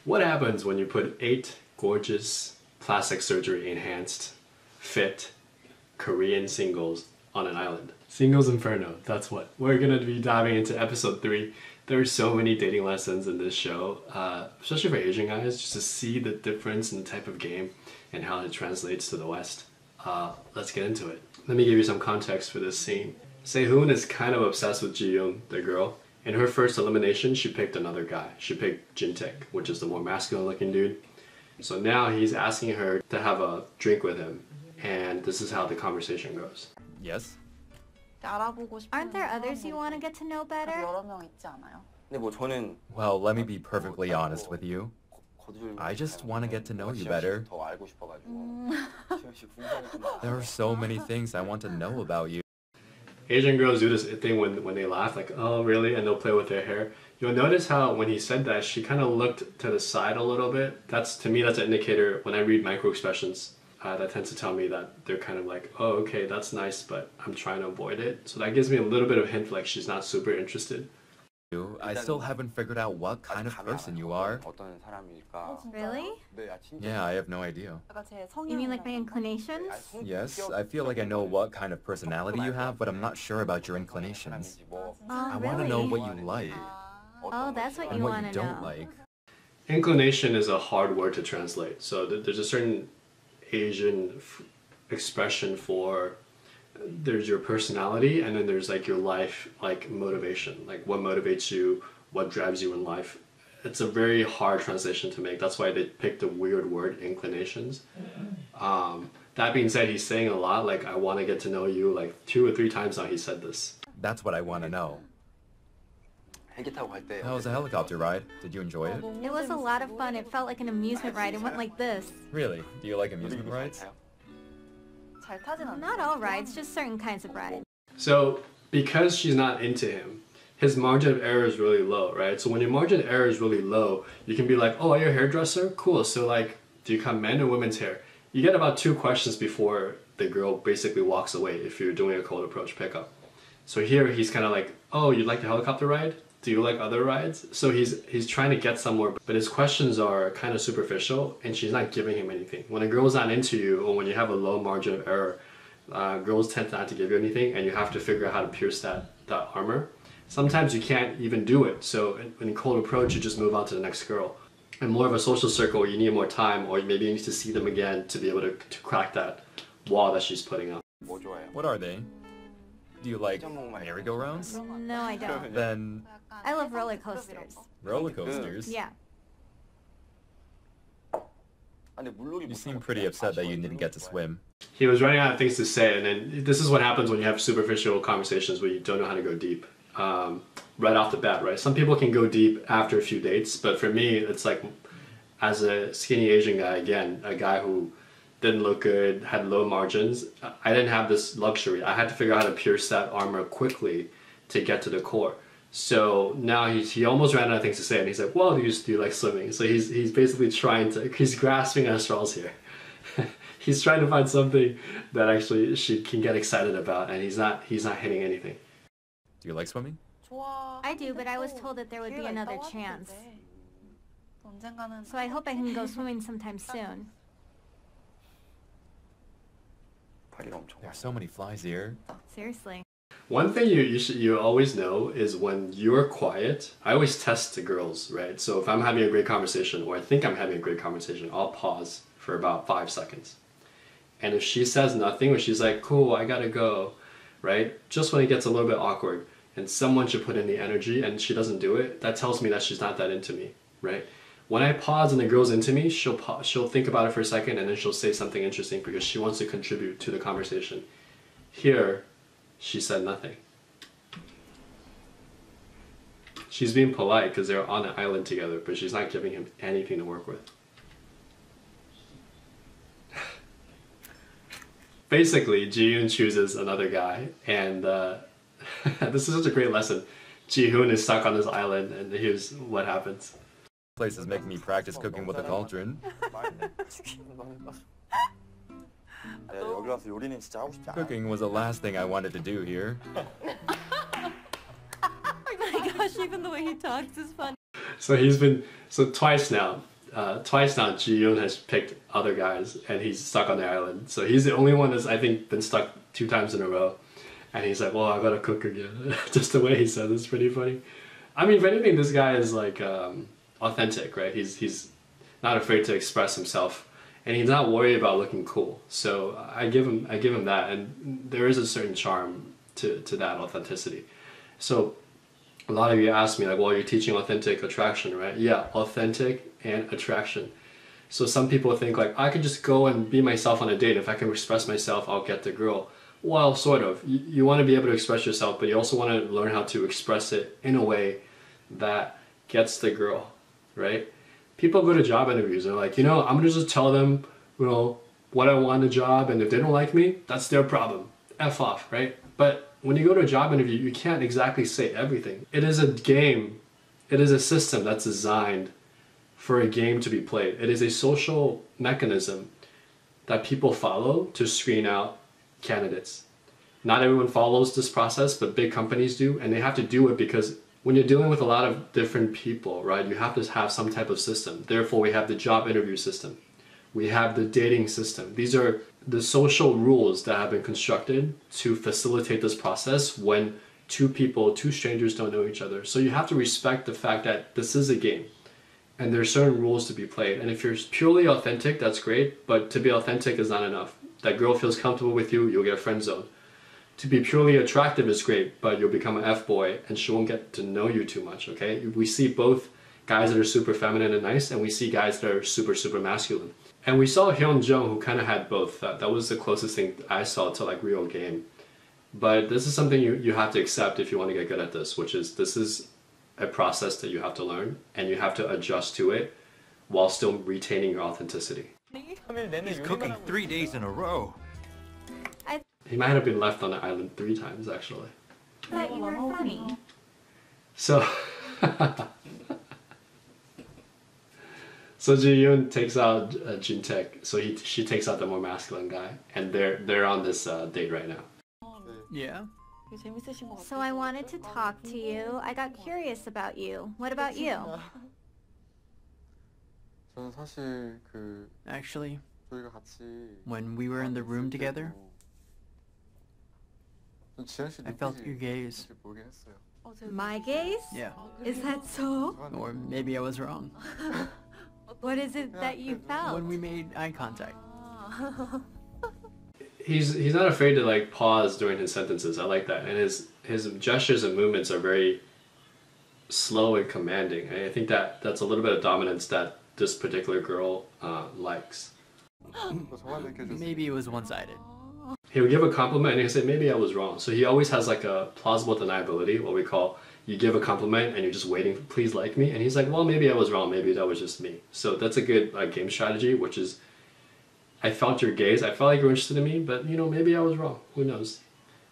What happens when you put 8 gorgeous, plastic surgery enhanced, fit Korean singles on an island? Singles Inferno, that's what. We're gonna be diving into episode 3. There are so many dating lessons in this show, especially for Asian guys, just to see the difference in the type of game and how it translates to the West. Let's get into it. Let me give you some context for this scene. Se-hoon is kind of obsessed with Ji-yoon, the girl. In her first elimination, she picked another guy. She picked Jin-taek, which is the more masculine looking dude. So now he's asking her to have a drink with him, and this is how the conversation goes. Yes? Aren't there others you want to get to know better? Well, let me be perfectly honest with you. I just want to get to know you better. There are so many things I want to know about you. Asian girls do this thing when they laugh, like, oh really? And they'll play with their hair. You'll notice how when he said that, she kind of looked to the side a little bit. To me, that's an indicator. When I read micro expressions, that tends to tell me that they're kind of like, oh okay, that's nice, but I'm trying to avoid it. So that gives me a little bit of hint, like she's not super interested. I still haven't figured out what kind of person you are. Really? Yeah, I have no idea. You mean like my inclinations? Yes, I feel like I know what kind of personality you have, but I'm not sure about your inclinations. I want to know what you like. Oh, that's what and you what want you to don't know. like. Inclination is a hard word to translate. So there's a certain Asian expression for there's your personality, and then there's like your life, like motivation, like what motivates you, what drives you in life. It's a very hard translation to make. That's why they picked the weird word inclinations. That being said, he's saying a lot, like I want to get to know you, like 2 or 3 times now he said this. That's what I want to know. How was the helicopter ride? Did you enjoy it? It was a lot of fun. It felt like an amusement ride. It went like this. Really? Do you like amusement rides? Not all rides, just certain kinds of rides. So because she's not into him, his margin of error is really low, right? So when your margin of error is really low, you can be like, oh, are you a hairdresser? Cool. So like, do you cut men or women's hair? You get about 2 questions before the girl basically walks away if you're doing a cold approach pickup. So here he's kind of like, oh, you like the helicopter ride? Do you like other rides? So he's trying to get somewhere, but his questions are kind of superficial and she's not giving him anything. When a girl's not into you, or when you have a low margin of error, girls tend not to give you anything, and you have to figure out how to pierce that armor. Sometimes you can't even do it. So in cold approach, you just move on to the next girl. In more of a social circle, you need more time, or maybe you need to see them again to be able to crack that wall that she's putting up. What are they? Do you like merry-go-rounds? No, I don't. Then... I love roller coasters. Roller coasters? Yeah. You seem pretty upset that you didn't get to swim. He was running out of things to say, and then this is what happens when you have superficial conversations where you don't know how to go deep. Right off the bat, right? Some people can go deep after a few dates, but for me, it's like, as a skinny Asian guy, again, a guy who didn't look good, had low margins, I didn't have this luxury. I had to figure out how to pierce that armor quickly to get to the core. So now he almost ran out of things to say, and he's like, well, do you like swimming? So he's basically he's grasping at straws here. He's trying to find something that actually she can get excited about, and he's not hitting anything. Do you like swimming? I do, but I was told that there would be another chance. So I hope I can go swimming sometime soon. There are so many flies here. Seriously. One thing you always know is when you're quiet. I always test the girls, right? So if I'm having a great conversation, or I think I'm having a great conversation, I'll pause for about 5 seconds. And if she says nothing, or she's like, cool, I gotta go, right? Just when it gets a little bit awkward and someone should put in the energy and she doesn't do it, that tells me that she's not that into me, right? When I pause and the girl's into me, she'll think about it for a second, and then she'll say something interesting because she wants to contribute to the conversation. Here, she said nothing. She's being polite because they're on an island together, but she's not giving him anything to work with. Basically, Ji-yoon chooses another guy, and this is such a great lesson. Ji-hoon is stuck on this island, and here's what happens. This place is making me practice cooking with a cauldron. Cooking was the last thing I wanted to do here. Oh my gosh, even the way he talks is funny. So twice now, twice now Ji-yoon has picked other guys and he's stuck on the island. So he's the only one that's, I think, been stuck 2 times in a row. And he's like, well, I gotta cook again. Just the way he says it's pretty funny. I mean, if anything, this guy is like authentic, right? He's not afraid to express himself. And he's not worried about looking cool. So I give him that, and there is a certain charm to that authenticity. So a lot of you ask me like, well, you're teaching authentic attraction, right? Yeah, authentic and attraction. So some people think like, I could just go and be myself on a date. If I can express myself, I'll get the girl. Well, sort of. You want to be able to express yourself, but you also want to learn how to express it in a way that gets the girl, right? People go to job interviews and they're like, I'm gonna just tell them, what I want in a job, and if they don't like me, that's their problem. F off, right? But when you go to a job interview, you can't exactly say everything. It is a game. It is a system that's designed for a game to be played. It is a social mechanism that people follow to screen out candidates. Not everyone follows this process, but big companies do, and they have to do it because when you're dealing with a lot of different people, right, you have to have some type of system. Therefore, we have the job interview system. We have the dating system. These are the social rules that have been constructed to facilitate this process when 2 strangers don't know each other. So you have to respect the fact that this is a game and there are certain rules to be played. And if you're purely authentic, that's great, but to be authentic is not enough. That girl feels comfortable with you, you'll get friend zoned. To be purely attractive is great, but you'll become an F-boy and she won't get to know you too much, okay? We see both guys that are super feminine and nice, and we see guys that are super, super masculine. And we saw Hyun-jung, who kind of had both. That was the closest thing I saw to like real game. But this is something you have to accept if you want to get good at this, which is this is a process that you have to learn, and you have to adjust to it while still retaining your authenticity. He's cooking 3 days in a row. He might have been left on the island 3 times, actually. I thought you were funny. So, so Ji-yoon takes out Jin-taek, so she takes out the more masculine guy, and they're on this date right now. Yeah? So I wanted to talk to you. I got curious about you. What about you? Actually, when we were in the room together, I felt your gaze. My gaze? Yeah. Is that so? Or maybe I was wrong. What is it that you felt? When we made eye contact. He's not afraid to like pause during his sentences. I like that, and his gestures and movements are very slow and commanding. And I think that's a little bit of dominance that this particular girl likes. Maybe it was one-sided. He'll give a compliment and he'll say, maybe I was wrong. So he always has like a plausible deniability, what we call, you give a compliment and you're just waiting for please like me. And he's like, well, maybe I was wrong. Maybe that was just me. So that's a good game strategy, which is, I felt your gaze. I felt like you were interested in me, but maybe I was wrong. Who knows?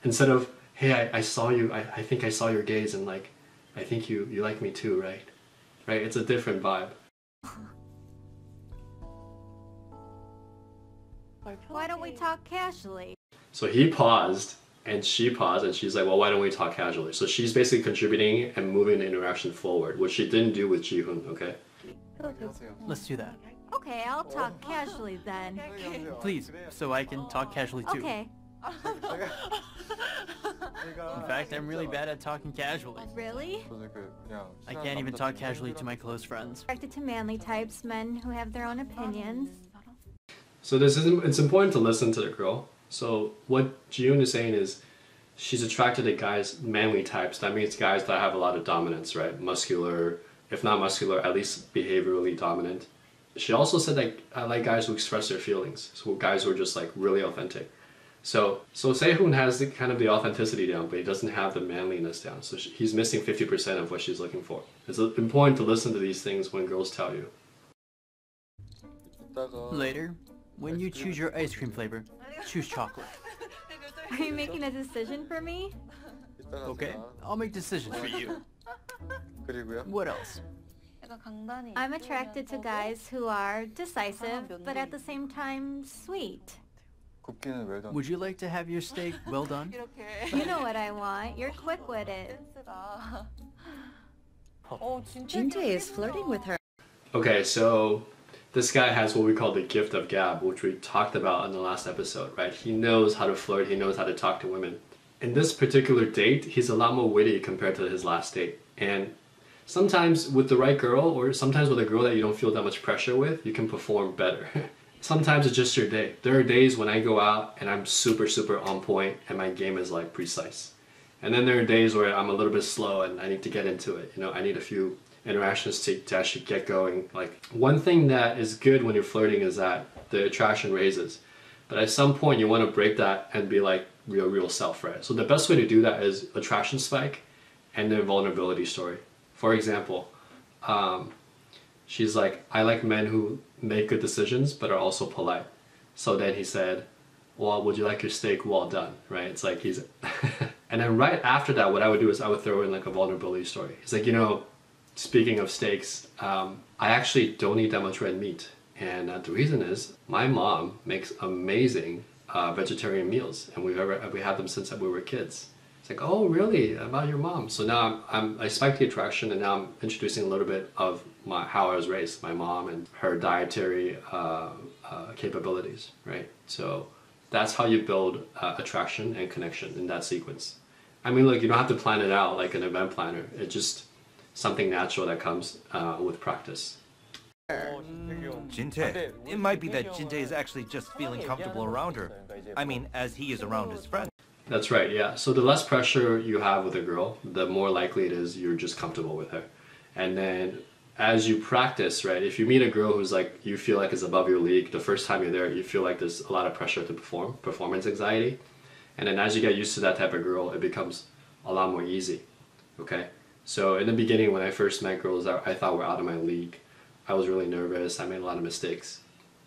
Instead of, hey, I saw you. I think I saw your gaze and like, I think you like me too, right? Right? It's a different vibe. Why don't we talk casually? So he paused and she paused and she's like, well, why don't we talk casually? So she's basically contributing and moving the interaction forward, which she didn't do with Ji-hoon, okay? Let's do that. Okay, I'll talk casually then. Please, so I can talk casually too. Okay. In fact, I'm really bad at talking casually. Really? I can't even talk casually to my close friends. Attracted to manly types, men who have their own opinions. So it's important to listen to the girl. So what Ji-hoon is saying is she's attracted to guys, manly types. That means guys that have a lot of dominance, right? Muscular, if not muscular, at least behaviorally dominant. She also said that I like guys who express their feelings. So guys who are just like really authentic. So Sehun has the kind of the authenticity down, but he doesn't have the manliness down. So he's missing 50% of what she's looking for. It's important to listen to these things when girls tell you. Later, when you choose your ice cream flavor, choose chocolate. Are you making a decision for me? Okay, I'll make decisions for you. What else? I'm attracted to guys who are decisive, but at the same time, sweet. Would you like to have your steak well done? You know what I want. You're quick-witted. Jin-tae is flirting with her. Okay, so This guy has what we call the gift of gab, which we talked about in the last episode, right? He knows how to flirt, he knows how to talk to women. In this particular date, he's a lot more witty compared to his last date. And sometimes with the right girl, or sometimes with a girl that you don't feel that much pressure with, you can perform better. Sometimes it's just your day. There are days when I go out and I'm super, super on point and my game is like precise. And then there are days where I'm a little bit slow and I need to get into it. You know, I need a few interactions to actually get going. Like, one thing that is good when you're flirting is that the attraction raises. But at some point you want to break that and be like real self, right? So the best way to do that is attraction spike and then vulnerability story. For example, she's like, I like men who make good decisions but are also polite. So then he said, well, would you like your steak well done, right? It's like he's... And then right after that, what I would do is I would throw in like a vulnerability story. He's like, you know, speaking of steaks, I actually don't eat that much red meat. And the reason is my mom makes amazing vegetarian meals, and we had them since we were kids. It's like, oh, really? About your mom? So now I spike the attraction, and now I'm introducing a little bit of how I was raised, my mom and her dietary capabilities, right? So that's how you build attraction and connection in that sequence. I mean, look, you don't have to plan it out like an event planner. It's just something natural that comes with practice. Jin-tae. It might be that Jin-tae is actually just feeling comfortable around her. I mean, as he is around his friend. That's right, yeah. So the less pressure you have with a girl, the more likely it is you're just comfortable with her. And then as you practice, right, if you meet a girl who's like, you feel like is above your league, the first time you're there, you feel like there's a lot of pressure to perform, performance anxiety. And then as you get used to that type of girl, it becomes a lot more easy, okay? So in the beginning, when I first met girls that I thought were out of my league, I was really nervous, I made a lot of mistakes.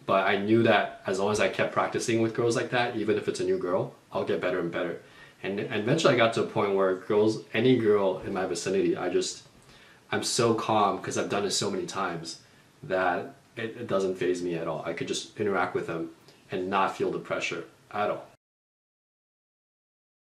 But I knew that as long as I kept practicing with girls like that, even if it's a new girl, I'll get better and better. And eventually I got to a point where girls, any girl in my vicinity, I'm so calm because I've done it so many times that it doesn't faze me at all. I could just interact with them and not feel the pressure at all.